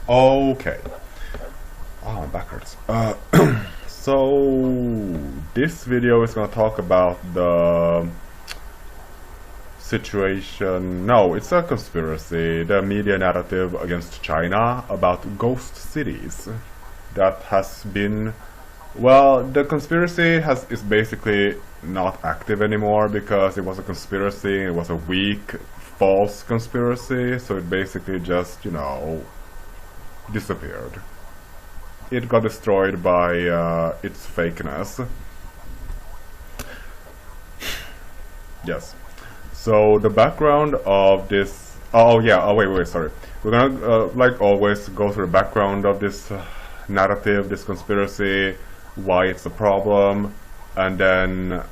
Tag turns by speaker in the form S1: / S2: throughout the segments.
S1: Okay. Oh, backwards. So this video is gonna talk about the situation. No, it's a conspiracy. The media narrative against China about ghost cities that has been. Well, the conspiracy is basically not active anymore because it was a conspiracy. It was a weak, false conspiracy. So it basically just, disappeared. It got destroyed by its fakeness. Yes. So the background of this. Oh yeah. Oh wait. Sorry. We're gonna like always go through the background of this narrative, this conspiracy, why it's a problem, and then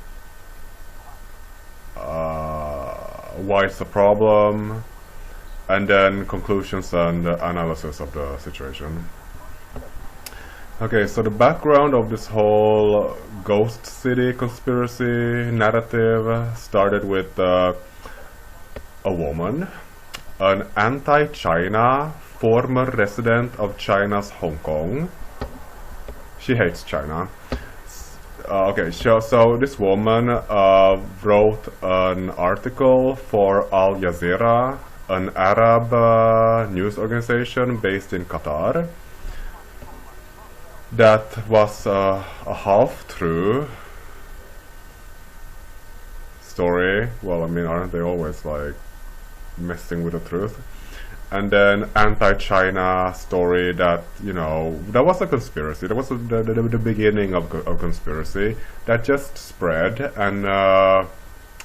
S1: why it's a problem, and then conclusions and analysis of the situation. Okay, so the background of this whole ghost city conspiracy narrative started with a woman, an anti-China former resident of China's Hong Kong. She hates China. Okay, so this woman wrote an article for Aljazeera, an Arab news organization based in Qatar. That was a half-true story. Well, I mean, aren't they always like messing with the truth? And then anti-China story that, that was a conspiracy. That was the beginning of a conspiracy that just spread and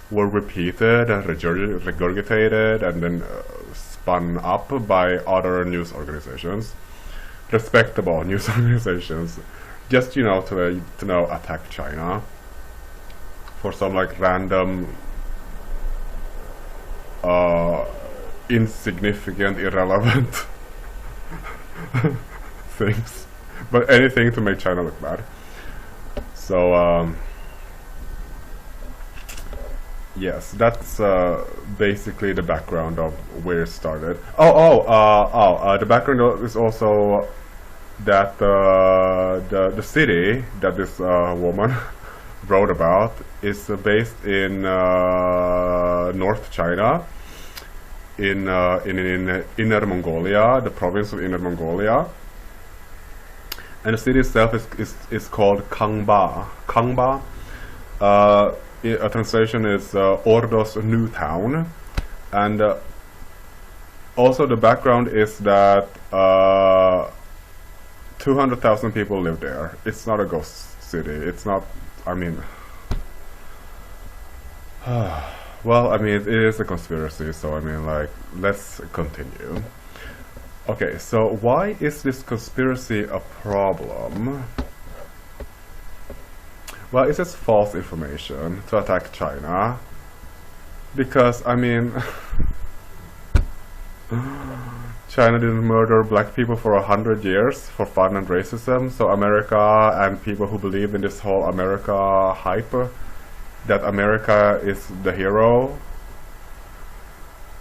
S1: were repeated and regurgitated and then spun up by other news organizations. Respectable news organizations, just to attack China for some like random insignificant, irrelevant things, but anything to make China look bad. So yes, that's basically the background of where it started. The background is also that the city that this woman wrote about is based in North China, in Inner Mongolia, the province of Inner Mongolia, and the city itself is called Kangba. Kangba. A translation is Ordos New Town, and also the background is that 200,000 people live there. It's not a ghost city. It's not. I mean, well, I mean, it is a conspiracy. So I mean, like, let's continue. Okay, so why is this conspiracy a problem? Well, it's just false information to attack China, because, I mean, China didn't murder black people for 100 years for fun and racism, so America and people who believe in this whole America hype, that America is the hero,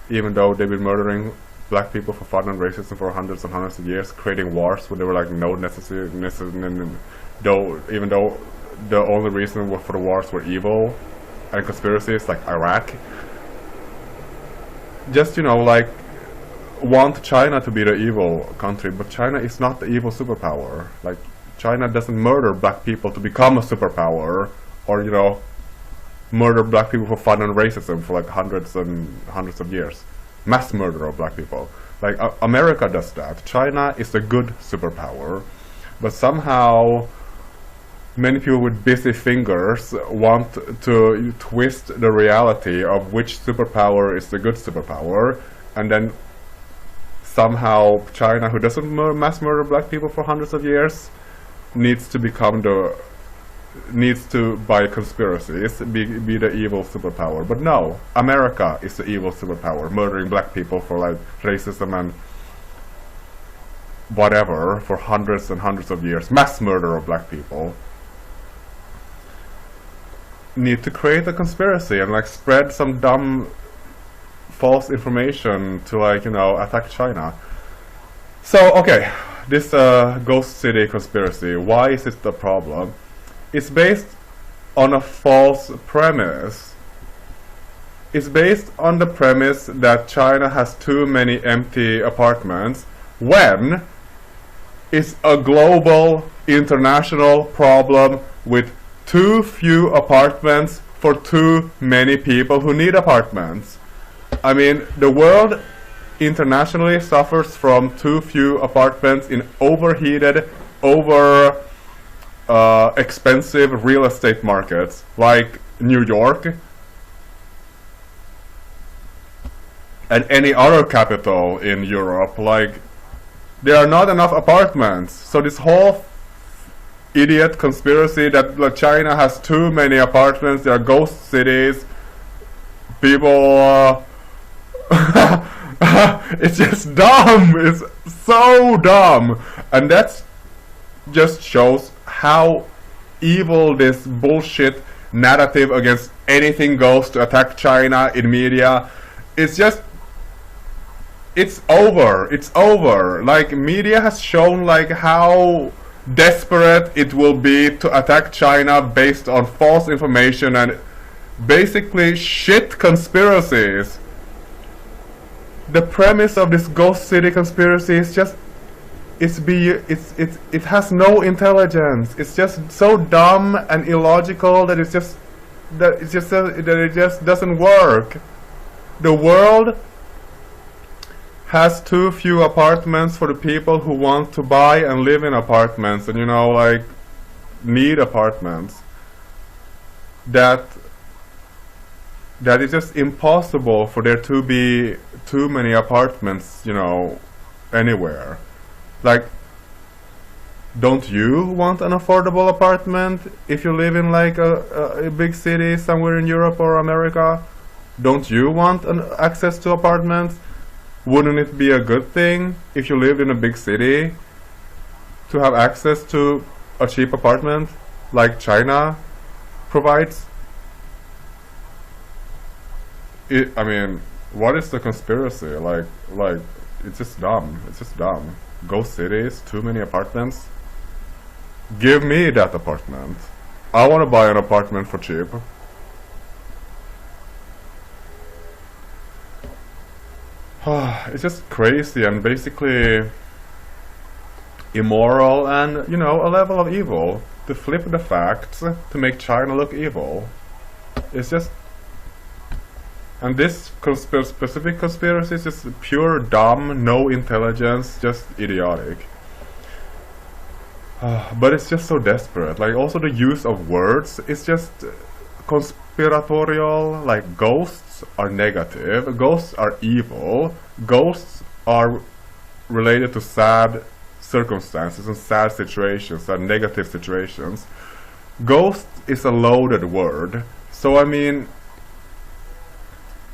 S1: even though they've been murdering black people for fun and racism for hundreds and hundreds of years, creating wars when there were like no necessary, even though the only reason for the wars were evil and conspiracies, like Iraq. Just, like, want China to be the evil country, but China is not the evil superpower. Like, China doesn't murder black people to become a superpower, or, murder black people for fun and racism for like hundreds and hundreds of years. Mass murder of black people. Like, America does that. China is a good superpower, but somehow many people with busy fingers want to twist the reality of which superpower is the good superpower, and then somehow China, who doesn't mass murder black people for hundreds of years, needs to by conspiracies be the evil superpower. But no, America is the evil superpower, murdering black people for like racism and whatever for hundreds and hundreds of years. Mass murder of black people. Need to create a conspiracy and like spread some dumb false information to, like, attack China. So, okay, this ghost city conspiracy, why is it the problem? It's based on a false premise. It's based on the premise that China has too many empty apartments when it's a global, international problem with too few apartments for too many people who need apartments. I mean, the world internationally suffers from too few apartments in overheated, expensive real estate markets like New York and any other capital in Europe. Like, there are not enough apartments. So this whole idiot conspiracy that China has too many apartments, there are ghost cities, people it's just dumb. It's so dumb. And that just shows how evil this bullshit narrative against anything goes to attack China in media. It's just, it's over. It's over. Like, media has shown like how desperate it will be to attack China based on false information and basically shit conspiracies. The premise of this ghost city conspiracy is just, it has no intelligence. It's just so dumb and illogical that it just doesn't work. The world has too few apartments for the people who want to buy and live in apartments and, you know, like, need apartments. That is just impossible for there to be too many apartments, you know, anywhere. Like, don't you want an affordable apartment if you live in like a big city somewhere in Europe or America? Don't you want access to apartments? Wouldn't it be a good thing if you lived in a big city to have access to a cheap apartment like China provides? I mean, what is the conspiracy? Like, it's just dumb. It's just dumb. Ghost cities, too many apartments. Give me that apartment. I want to buy an apartment for cheap. It's just crazy and basically immoral and, you know, a level of evil. To flip the facts to make China look evil. It's just... And this specific conspiracy is just pure dumb, no intelligence, just idiotic. But it's just so desperate. Like, also the use of words is just conspiratorial. Like, ghosts are negative, ghosts are evil, ghosts are related to sad circumstances and sad situations and negative situations. Ghost is a loaded word. So, I mean,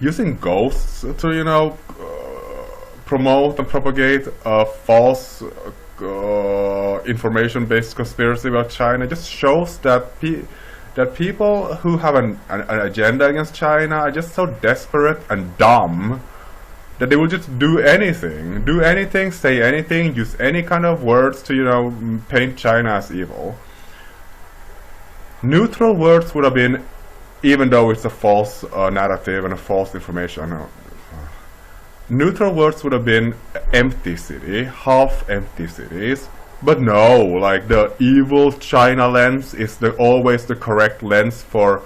S1: using ghosts to, you know, promote and propagate a false information-based conspiracy about China just shows that people who have an agenda against China are just so desperate and dumb that they will just do anything, say anything, use any kind of words to, you know, paint China as evil. Neutral words would have been, even though it's a false narrative and a false information, neutral words would have been empty city, half empty cities. But no, like, the evil China lens is always the correct lens for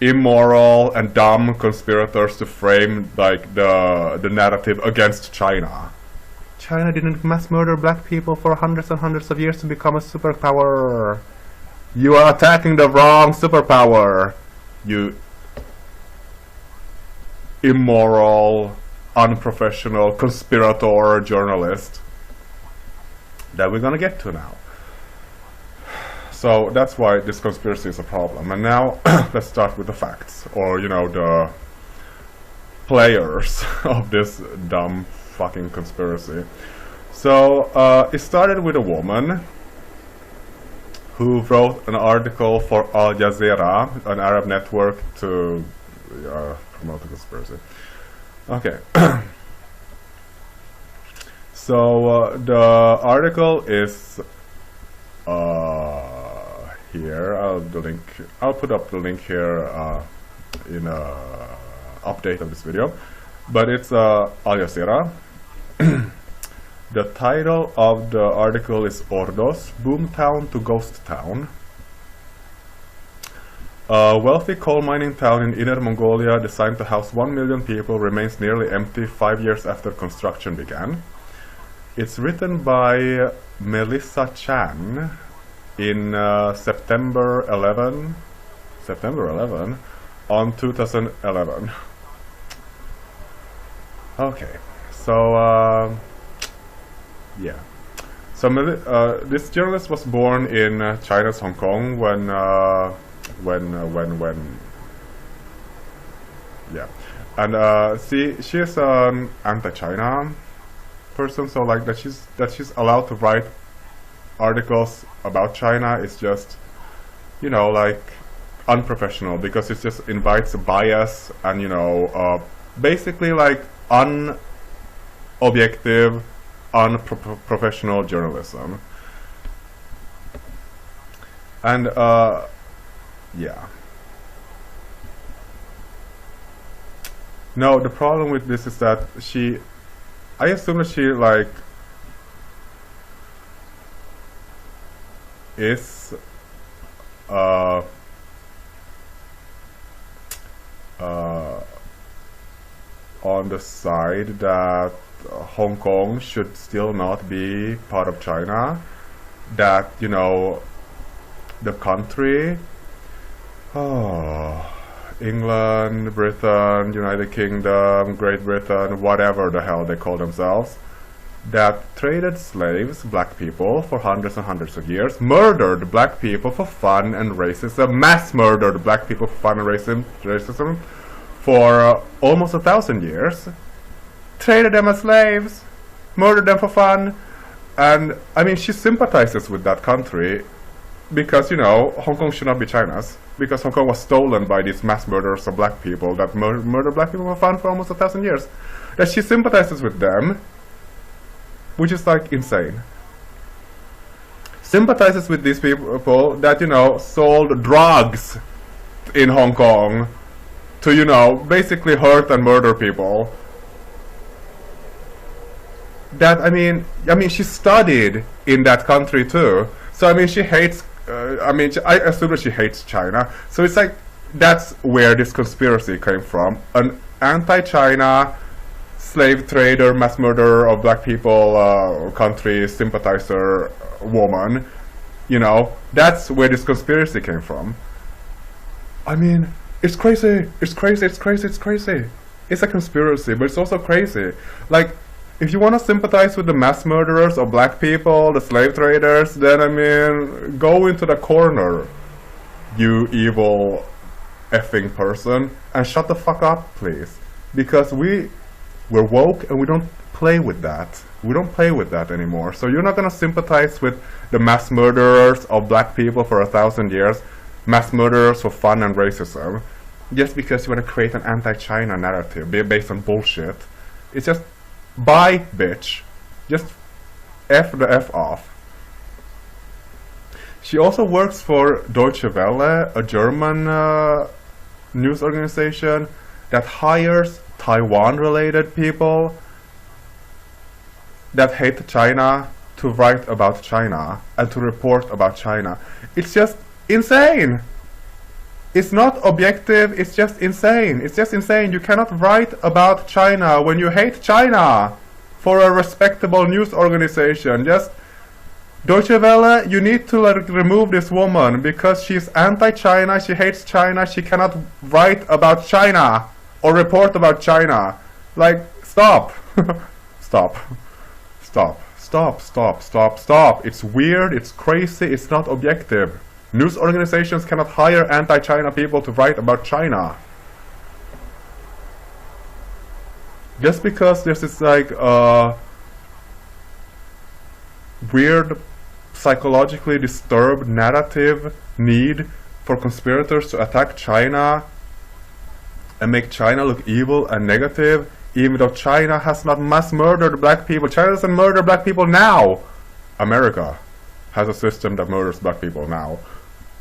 S1: immoral and dumb conspirators to frame, like, the narrative against China. China didn't mass murder black people for hundreds and hundreds of years to become a superpower. You are attacking the wrong superpower, you immoral, unprofessional conspirator journalist that we're gonna get to now. So that's why this conspiracy is a problem. And now let's start with the facts, or, you know, the players of this dumb fucking conspiracy. So it started with a woman who wrote an article for Aljazeera, an Arab network, to promote the conspiracy. Okay. So the article is here. I'll put up the link here in a update of this video. But it's Aljazeera. The title of the article is Ordos, Boomtown to Ghost Town. A wealthy coal mining town in Inner Mongolia designed to house 1 million people remains nearly empty 5 years after construction began. It's written by Melissa Chan in September 11 on 2011. Okay, so yeah. So this journalist was born in China's Hong Kong when yeah, and she's an anti-China person, so like that she's allowed to write articles about China is just, you know, like unprofessional, because it just invites bias and, you know, basically like unobjective, unprofessional journalism. And yeah. No, the problem with this is that I assume that she like is on the side that Hong Kong should still not be part of China, that, you know, the country, England, Britain, United Kingdom, Great Britain, whatever the hell they call themselves, that traded slaves, black people, for hundreds and hundreds of years, murdered black people for fun and racism, mass murdered black people for fun and racism for almost 1,000 years, traded them as slaves, murdered them for fun. And I mean, she sympathizes with that country because, you know, Hong Kong should not be China's, because Hong Kong was stolen by these mass murderers of black people that murdered black people for fun for almost 1,000 years. That she sympathizes with them, which is like insane. Sympathizes with these people that, you know, sold drugs in Hong Kong to, you know, basically hurt and murder people. That, I mean, she studied in that country too. So, I mean, she hates, I assume that she hates China. So it's like, that's where this conspiracy came from. An anti-China, slave trader, mass murderer of black people, country sympathizer woman. You know, that's where this conspiracy came from. I mean, it's crazy. It's crazy, it's crazy, it's crazy. It's a conspiracy, but it's also crazy. Like, if you want to sympathize with the mass murderers of black people, the slave traders, then, I mean, go into the corner, you evil effing person, and shut the fuck up, please. Because we're woke and we don't play with that. We don't play with that anymore. So you're not going to sympathize with the mass murderers of black people for 1,000 years, mass murderers for fun and racism, just because you want to create an anti-China narrative based on bullshit. It's just, bye, bitch. Just F the F off. She also works for Deutsche Welle, a German news organization that hires Taiwan-related people that hate China to write about China and to report about China. It's just insane. It's not objective, it's just insane. It's just insane. You cannot write about China when you hate China for a respectable news organization. Just, Deutsche Welle, you need to remove this woman because she's anti-China, she hates China, she cannot write about China or report about China. Like, stop. Stop. Stop. Stop, stop, stop, stop. It's weird, it's crazy, it's not objective. News organizations cannot hire anti-China people to write about China. Just because there's this like weird, psychologically disturbed narrative need for conspirators to attack China and make China look evil and negative, even though China has not mass murdered black people. China doesn't murder black people now. America has a system that murders black people now.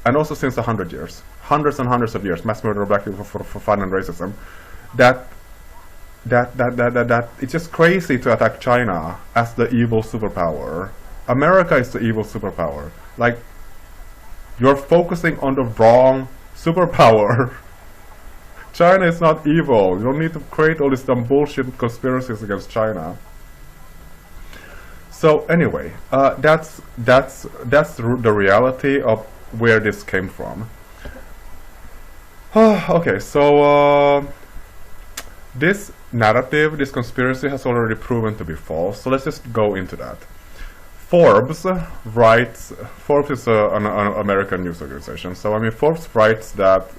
S1: And also since 100 years. Hundreds and hundreds of years, mass murder of black people for fun and racism. That it's just crazy to attack China as the evil superpower. America is the evil superpower. Like, you're focusing on the wrong superpower. China is not evil. You don't need to create all these dumb bullshit conspiracies against China. So anyway, that's the reality of where this came from. Okay, so this narrative, this conspiracy has already proven to be false. So let's just go into that. Forbes writes. Forbes is an American news organization. So I mean, Forbes writes that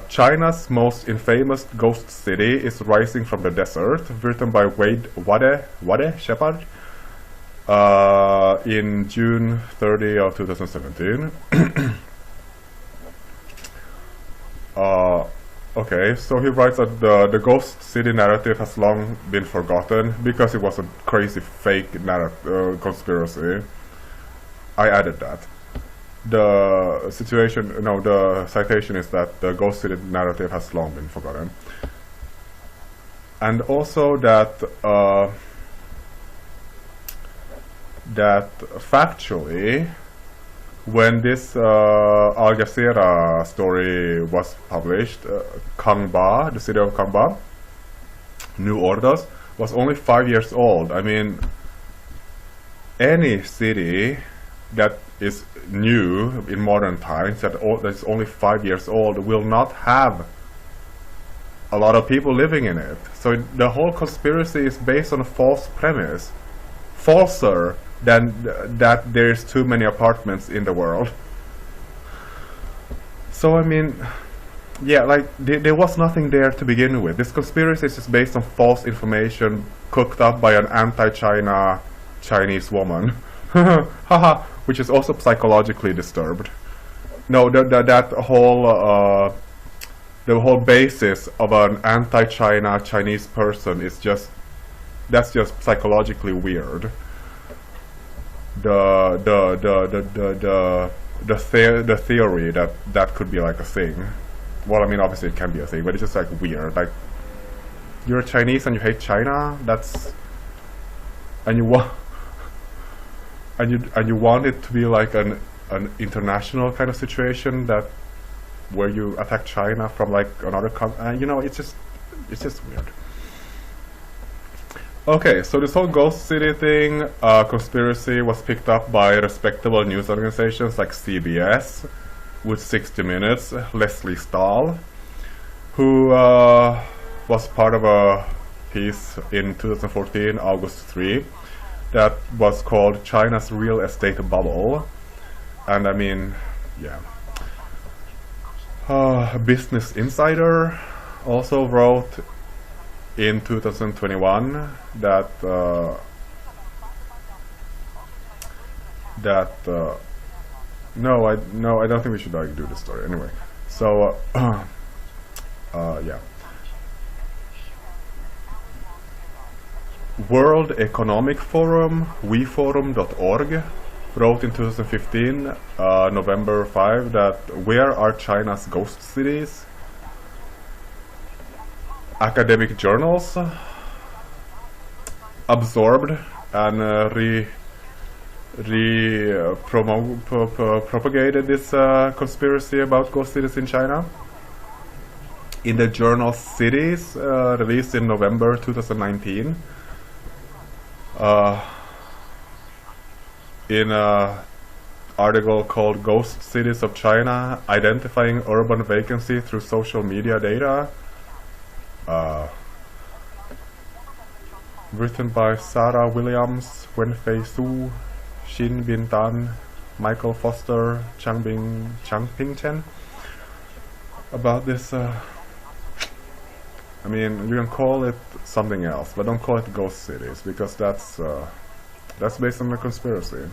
S1: China's most infamous ghost city is rising from the desert, written by Wade Shepard in June 30 of 2017. Okay, so he writes that the ghost city narrative has long been forgotten because it was a crazy fake conspiracy. I added that. The citation is that the ghost city narrative has long been forgotten. And also that factually, when this Aljazeera story was published, Kangba, the city of Kangba, New Ordos, was only 5 years old. I mean, any city that is new in modern times, that's only 5 years old, will not have a lot of people living in it. So the whole conspiracy is based on a false premise. Falser than that there's too many apartments in the world. So I mean, yeah, like there was nothing there to begin with. This conspiracy is just based on false information cooked up by an anti-China Chinese woman, haha, which is also psychologically disturbed. No, the whole basis of an anti-China Chinese person is that's just psychologically weird. The theory that could be like a thing. Well, I mean, obviously it can be a thing, but it's just like weird. Like, you're Chinese and you hate China. And you want it to be like an international kind of situation where you attack China from like another country. You know, it's just weird. Okay, so this whole ghost city thing, conspiracy, was picked up by respectable news organizations like CBS with 60 Minutes, Lesley Stahl, who was part of a piece in 2014, August 3, that was called China's Real Estate Bubble. And I mean, yeah. Business Insider also wrote in 2021 that no, I don't think we should like do this story anyway. So yeah. World Economic Forum, weforum.org, wrote in 2015, November 5, that where are China's ghost cities? Academic journals absorbed and propagated this conspiracy about ghost cities in China. In the journal Cities, released in November 2019, in an article called Ghost Cities of China, Identifying Urban Vacancy Through Social Media Data, written by Sarah Williams, Wenfei Su, Xin Bintan, Michael Foster, Changping Chen, about this. I mean, you can call it something else, but don't call it ghost cities, because that's based on a conspiracy.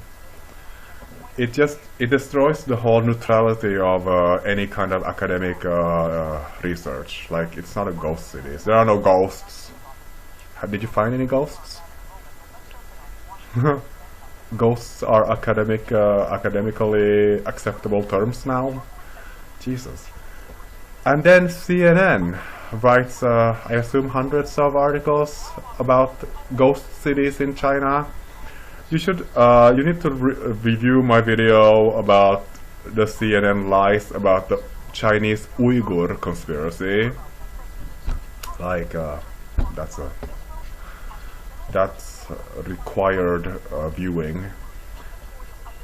S1: it destroys the whole neutrality of any kind of academic research. Like, it's not a ghost city. There are no ghosts. Did you find any ghosts? Ghosts are academically acceptable terms now. Jesus. And then CNN writes, I assume, hundreds of articles about ghost cities in China. You need to review my video about the CNN lies about the Chinese Uyghur conspiracy. Like, that's required viewing.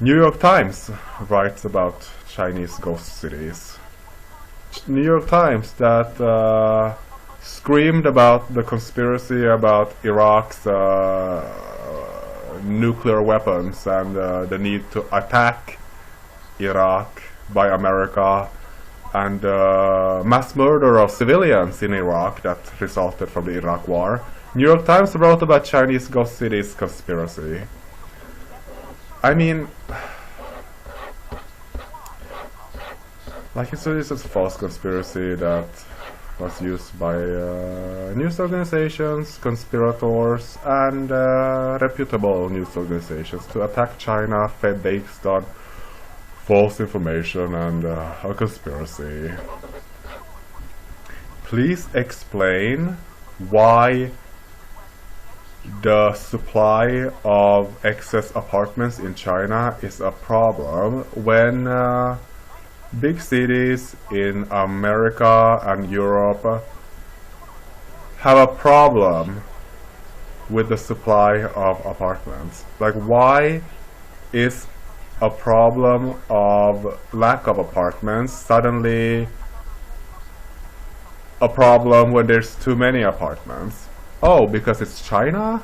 S1: New York Times writes about Chinese ghost cities. New York Times that screamed about the conspiracy about Iraq's nuclear weapons and the need to attack Iraq by America, and mass murder of civilians in Iraq that resulted from the Iraq War. New York Times wrote about Chinese ghost cities conspiracy. I mean, like, it's a false conspiracy that was used by news organizations, conspirators, and reputable news organizations to attack China based on false information and a conspiracy. Please explain why the supply of excess apartments in China is a problem when big cities in America and Europe have a problem with the supply of apartments. Like, why is a problem of lack of apartments suddenly a problem when there's too many apartments? Oh, because it's China?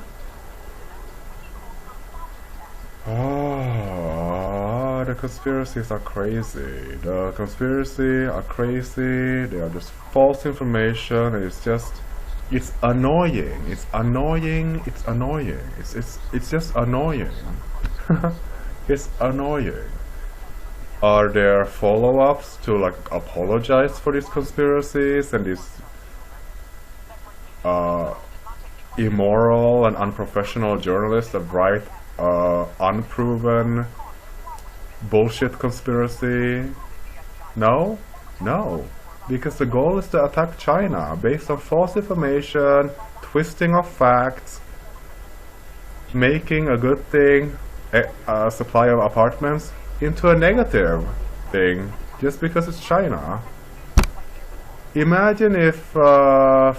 S1: Oh, the conspiracies are crazy. The conspiracies are crazy. They are just false information. It's just, it's annoying. It's annoying. It's annoying. It's just annoying. It's annoying. Are there follow-ups to, like, apologize for these conspiracies and these immoral and unprofessional journalists that write unproven bullshit conspiracy? No, no, because the goal is to attack China based on false information, twisting of facts, making a good thing, a supply of apartments, into a negative thing just because it's China. Imagine if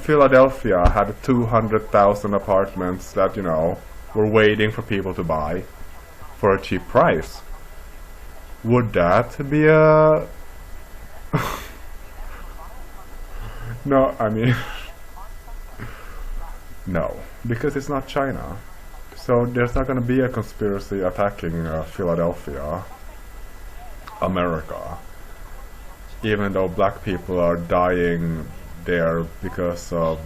S1: Philadelphia had 200,000 apartments that, you know, were waiting for people to buy for a cheap price. Would that be a... No, I mean... No, because it's not China. So there's not going to be a conspiracy attacking Philadelphia, America. Even though black people are dying there because of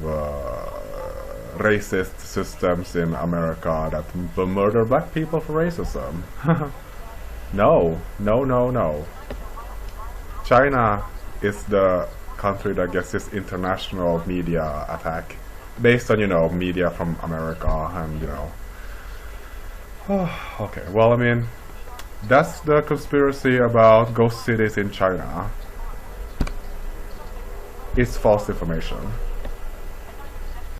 S1: racist systems in America that will murder black people for racism. No, no, no, no. China is the country that gets this international media attack based on, you know, media from America and, you know. Okay, well, I mean, that's the conspiracy about ghost cities in China. It's false information.